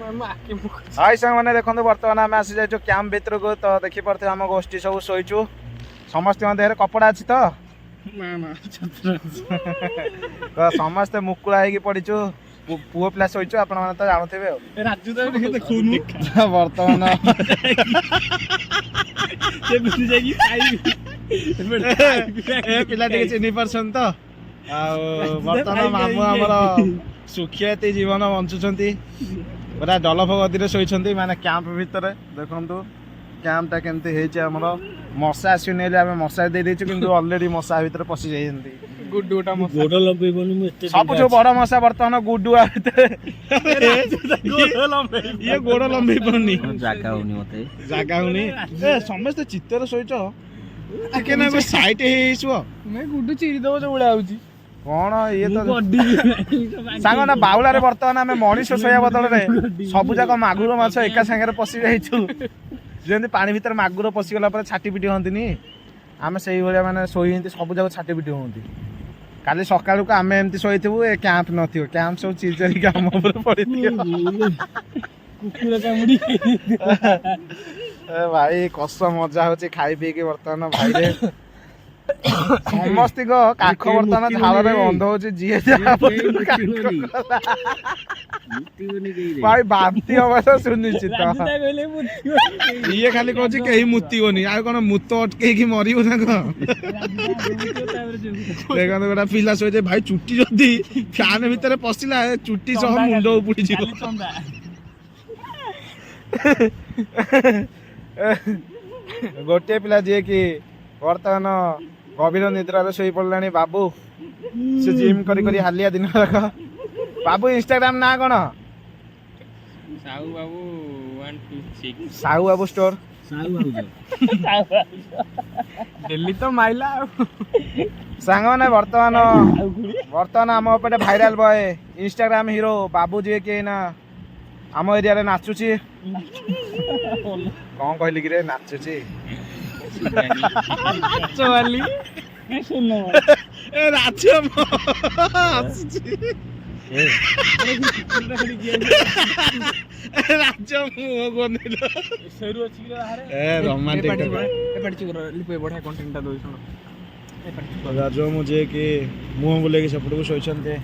हाय संग मैंने देखो बर्तमान आम आसी जाइए कैंप भितर को तो देखी पार्थे आम गोष्ठी सब शोचु समस्त देह कपड़ा अच्छी तो तो समस्ते मुकुला हो पड़ीचु पुओ पिला शोचु आप तो जानुवे बर्तमान पिला चिन्ह पार्सन तो बर्तमान मामू आमर सुखियाती जीवन बंचुंट पूरा डलफ गति शोचती माने कैंप भितर देखु कैंपटा केमती होमर मशा आसुनि आम मशा दे देचु कि अलरेडी मशा भितर पशि जाइए सब जो बड़ मशा बर्तमान गुडुआ ये गोड़ लंबे पड़नी जगह होनी समस्त चित्तर शोच टे सैट गुडू चिरी दब जो उड़ा कौन ये तो सांग बाउला रे बर्तमान आम मनीष शोया बदल सब जाक मागुर माछ एका सागर पशि जाइछु जमी पानी भीतर मागुर पशिगला छाटी पिटी हंती आम से मैंने शोई सब जाक छाटी पिटी हमें काली सका आम एमती शोथु ए कैंप न कैंप सब चिरी आम पड़ी भाई कष्ट मजा हो खाई पी के बर्तमान भाई समस्त काख बर्तमान झाल बंध हो भाई बांती हवा तो सुनिश्चित ये खाली कह कहीं मुतीबनी आ कौन मुत अटक मरब ना देखो गोटा पिला शोचे भाई चुट्टी जदि फैन भितर पशिला चुट्टी सह मुंड उपुड़ी गोटे पिला जी कि बर्तमान गभीर निद्रा शोई पड़ा बाबू से जिम करी हालिया दिन बाबू इंस्टाग्राम ना कौन साहू बाबू स्टोर दिल्ली तो माइला सांग मैंने बर्तमान आम पे भाइराल बॉय इंस्टाग्राम हीरो बाबू जी के ना आम एरिया रे नाचुची कौन कहली कि नाचुची चली राज मुझे कि मुह बुले सेपट को शोचते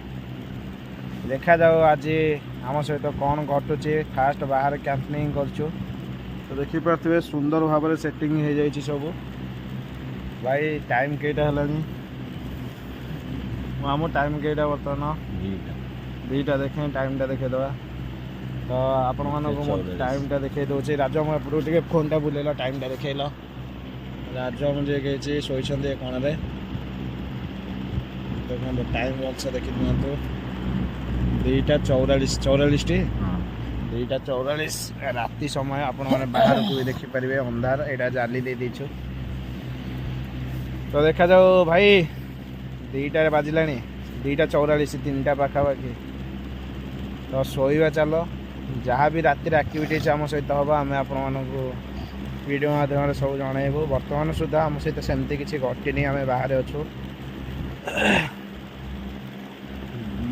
देखा जाओ आज आम सहित कौन घटुचे फास्ट बाहर कैंपिंग करछु तो देखिपे सुंदर भाव में सेटिंग हो जाए सब भाई टाइम कईटा है आम टाइम कईटा बर्तमान दुईटा देखें टाइमटा देखीदे तो आपण मानक टाइमटा देखी दूसरे राज मुझे फोनटा बुलेल टाइमटा देखल राज मुझे शोचते कौन देखो टाइम भलसे देखी दिखाँ 2:44 2:44 राति समय आपण मैंने बाहर को भी देखिपारे अंधार यहाँ जाली दे दीचु तो देखा जाओ भाई 2टा बाजिला 2:44 3टा पाखापाखि तो शोवा चल जहाँ भी राति आक्टिविटीज आम सहित हम आम आपण वीडियो माध्यम सब जनइबू बर्तमान सुधा आम सहित सेमती किसी घटनी आम बाहर अच्छु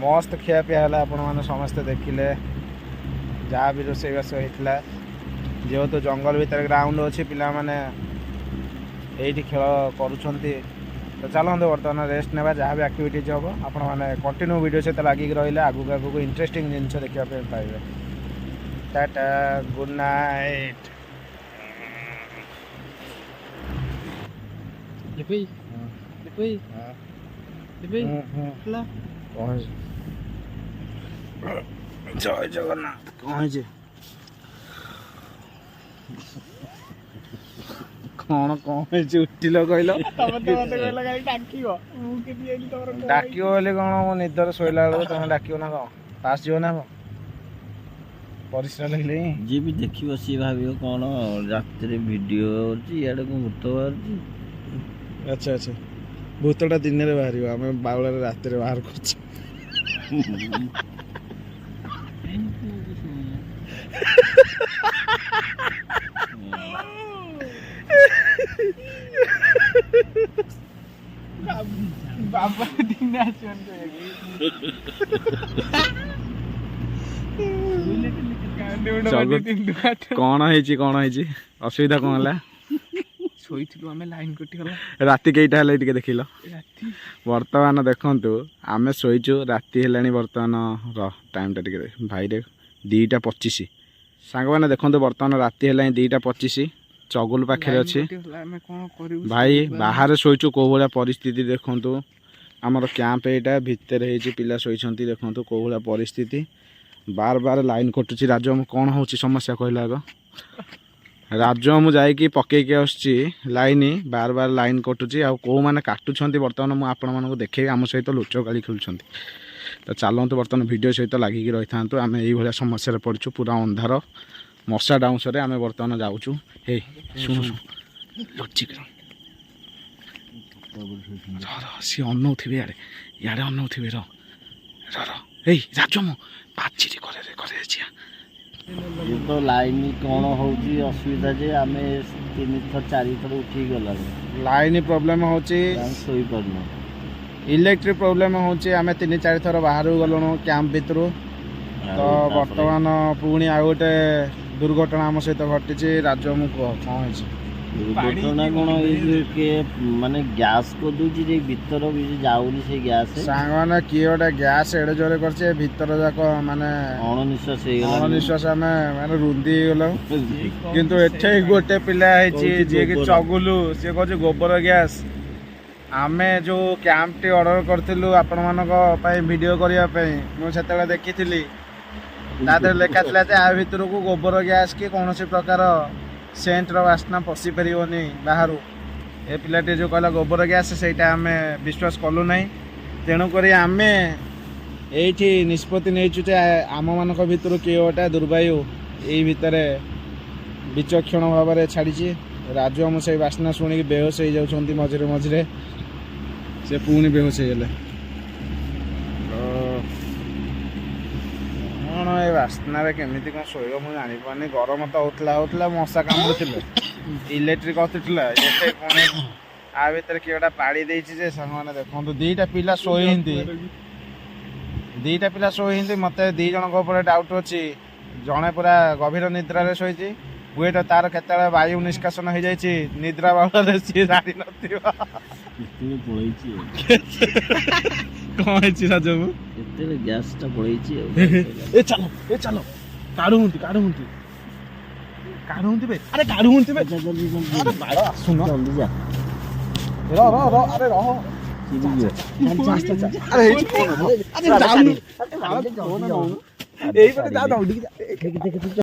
मस्त खियापिया है आपण मैंने समस्ते देखिले जहाँ भी रोषेईबास होता जेहेतु जंगल भितर ग्राउंड अच्छी पिला माने ये खेल करुँच तो चलते बर्तमान रेस्ट नेबा जहाँ भी आक्टिविटीज हम आपण मैंने कंटिन्यू वीडियो सहित लगिक रही आगू आगू इंटरेस्टिंग जिनस देखा पाइबे टाटा गुड नाइट जय जगन्नाथ कौन कौन कौन उठिल कहल डाक कौन मो निदर शोला बेलू तुम डाक ना कौन पास जीव ना कौन परिश्रम लगे जी भी देखियो सी भावियो कौन रात वीडियो इे को भूत बाहर अच्छा अच्छा भूतटा दिन में बाहर आम बाउला रात बाहर कर बाबा दिन आचन को କ'ଣ ହେଇଛି ଅସୁବିଧା କ'ଣ ହେଲା? ଶୋଇଥିଲୁ ଆମେ, ଲାଇନ କଟିଗଲା। ରାତି କେଇଟା ହେଲା ଟିକେ ଦେଖିଲ? ରାତି ବର୍ତ୍ତମାନ ଦେଖନ୍ତୁ ଆମେ ଶୋଇଛୁ, ରାତି ହେଲାଣି ବର୍ତ୍ତମାନ ଟାଇମଟା ଟିକେ ଭାଇରେ 2:25। ସାଙ୍ଗମାନେ ଦେଖନ୍ତୁ ବର୍ତ୍ତମାନ ରାତି ହେଲାଣି 2:25। ଚଗୁଲ ପାଖରେ ଅଛି ଆମେ କଣ କରିବୁ ଭାଇ, ବାହାରେ ଶୋଇଛୁ। କେଉଁ ଭଳିଆ ପରିସ୍ଥିତି ଦେଖନ୍ତୁ। ଆମର କ୍ୟାମ୍ପ ଏଇଟା ଭିତରେ ହେଇଛି, ପିଲା ଶୋଇଛନ୍ତି। ଦେଖନ୍ତୁ କେଉଁ ଭଳିଆ ପରିସ୍ଥିତି, ବାର ଲାଇନ୍ କଟୁଛି। ରାଜମ କ'ଣ ହେଉଛି ସମସ୍ୟା କହିଲା ଆଗ? ରାଜ ମୁଁ ଯାଇକି ପକେଇକି ଆସୁଛି ଲାଇନ୍, ବାର ଲାଇନ୍ କଟୁଛି। ଆଉ କେଉଁମାନେ କାଟୁଛନ୍ତି ବର୍ତ୍ତମାନ ମୁଁ ଆପଣମାନଙ୍କୁ ଦେଖେଇବି। ଆମ ସହିତ ଲୁଚକାଳି ଖେଳୁଛନ୍ତି। ତ ଚାଲନ୍ତୁ ବର୍ତ୍ତମାନ ଭିଡ଼ିଓ ସହିତ ଲାଗିକି ରହିଥାନ୍ତୁ। ଆମେ ଏଇଭଳିଆ ସମସ୍ୟାରେ ପଡ଼ିଛୁ, ପୁରା ଅନ୍ଧାର ମଶା ଡାଉଁସରେ ଆମେ ବର୍ତ୍ତମାନ ଯାଉଛୁ। ହେଇ ଶୁଣୁ ଲୁଚିକି ସିଏ ଅନଉଥିବେ, ଇଆଡ଼େ ଅନଉଥିବେ। ଏଇ ରାଜ ମୁଁ ପାଚିରି କରେ ତ ଲାଇନ୍ କ'ଣ ହେଉଛି ଅସୁବିଧା ଯେ ଆମେ 3-4 ଥର ଉଠିକି ଗଲାଣି। ଲାଇନ୍ ପ୍ରୋବ୍ଲେମ୍ ହେଉଛି, ଶୋଇପାରୁନୁ। ଇଲେକ୍ଟ୍ରିକ୍ ପ୍ରୋବ୍ଲେମ୍ ହେଉଛି। ଆମେ 3-4 ଥର ବାହାରକୁ ଗଲୁଣୁ କ୍ୟାମ୍ପ ଭିତରୁ। ତ ବର୍ତ୍ତମାନ ପୁଣି ଆଉ ଗୋଟେ ଦୁର୍ଘଟଣା ଆମ ସହିତ ଘଟିଛି। ରାଜ ମୁଁ କୁହ କ'ଣ ହେଇଛି? ଦୁର୍ଘଟଣା କ'ଣ? ଏଇ କିଏ ମାନେ ଗ୍ୟାସ୍ କରିଦେଉଛି ଯେ ଭିତର ଯାଉନି ସେ ଗ୍ୟାସ୍। ସାଙ୍ଗମାନେ କିଏ ଗୋଟେ ଗ୍ୟାସ୍ ଏଡ଼େ ଜୋରେ କରିছে, ଭିତର ଯାକ ମାନେ ଅଣନିଶ୍ୱାସ ଆମେ ମାନେ ରୁନ୍ଧି ହେଇଗଲୁ। କିନ୍ତୁ ଏଠି ଗୋଟେ ପିଲା ହେଇଛି ଯିଏକି ଚଗୁଲୁ, ସିଏ କହୁଛି ଗୋବର ଗ୍ୟାସ୍। ଆମେ ଯେଉଁ କ୍ୟାମ୍ପଟି ଅର୍ଡ଼ର କରିଥିଲୁ ଆପଣମାନଙ୍କ ପାଇଁ ଭିଡ଼ିଓ କରିବା ପାଇଁ, ମୁଁ ସେତେବେଳେ ଦେଖିଥିଲି ତା ଦେହରେ ଲେଖା ଥିଲା ଯେ ଆ ଭିତରକୁ ଗୋବର ଗ୍ୟାସ୍ କି କୌଣସି ପ୍ରକାର ସେଣ୍ଟର ବାସ୍ନା ପଶିପାରିବନି ବାହାରୁ। ଏ ପିଲାଟି ଯେଉଁ କହିଲା ଗୋବର ଗ୍ୟାସ୍, ସେଇଟା ଆମେ ବିଶ୍ୱାସ କଲୁ ନାହିଁ। ତେଣୁକରି ଆମେ ଏଇଠି ନିଷ୍ପତ୍ତି ନେଇଛୁ ଯେ ଆମମାନଙ୍କ ଭିତରୁ କିଏ ଗୋଟେ ଦୁର୍ବାୟୁ ଏଇ ଭିତରେ ବିଚକ୍ଷଣ ଭାବରେ ଛାଡ଼ିଛି। ରାଜୁ ଆମ ସେଇ ବାସ୍ନା ଶୁଣିକି ବେହୋସ ହେଇଯାଉଛନ୍ତି ମଝିରେ। ସେ ପୁଣି ବେହୋସ ହେଇଗଲେ। କ'ଣ ଏ ବାସ୍ନାରେ କେମିତି କ'ଣ ଶୋଇବ ମୁଁ ଜାଣିପାରୁନି। ଗରମ ତ ହଉଥିଲା, ମଶା କାମୁଡ଼ୁଥିଲେ, ଇଲେକ୍ଟ୍ରିକ୍ କଟୁଥିଲା। ଏତେ ପୁଣି ଆ ଭିତରେ କିଏ ଗୋଟେ ପାଳି ଦେଇଛି ଯେ ସାଙ୍ଗମାନେ ଦେଖନ୍ତୁ। ଦୁଇଟା ପିଲା ଶୋଇଛନ୍ତି। ମୋତେ 2 ଜଣଙ୍କ ଉପରେ ଡାଉଟ୍ ଅଛି। ଜଣେ ପୁରା ଗଭୀର ନିଦ୍ରାରେ ଶୋଇଛି, ହୁଏତ ତାର କେତେବେଳେ ବାୟୁ ନିଷ୍କାସନ ହେଇଯାଇଛି ନିଦ୍ରା ବାଉଳରେ, ସିଏ ଜାଣିନଥିବ। କ'ଣ ହେଇଛି ରାଜକୁ? ଏତେ ଗ୍ୟାସ୍ଟା ପଳେଇଛି। ଏ ଚାଲ କାଢୁଛନ୍ତି ବେ, ଆରେ କାଢୁଛନ୍ତି ବେ। ଆସୁନ ଜଲ୍ଦି ଯା। ଏଇପଟେ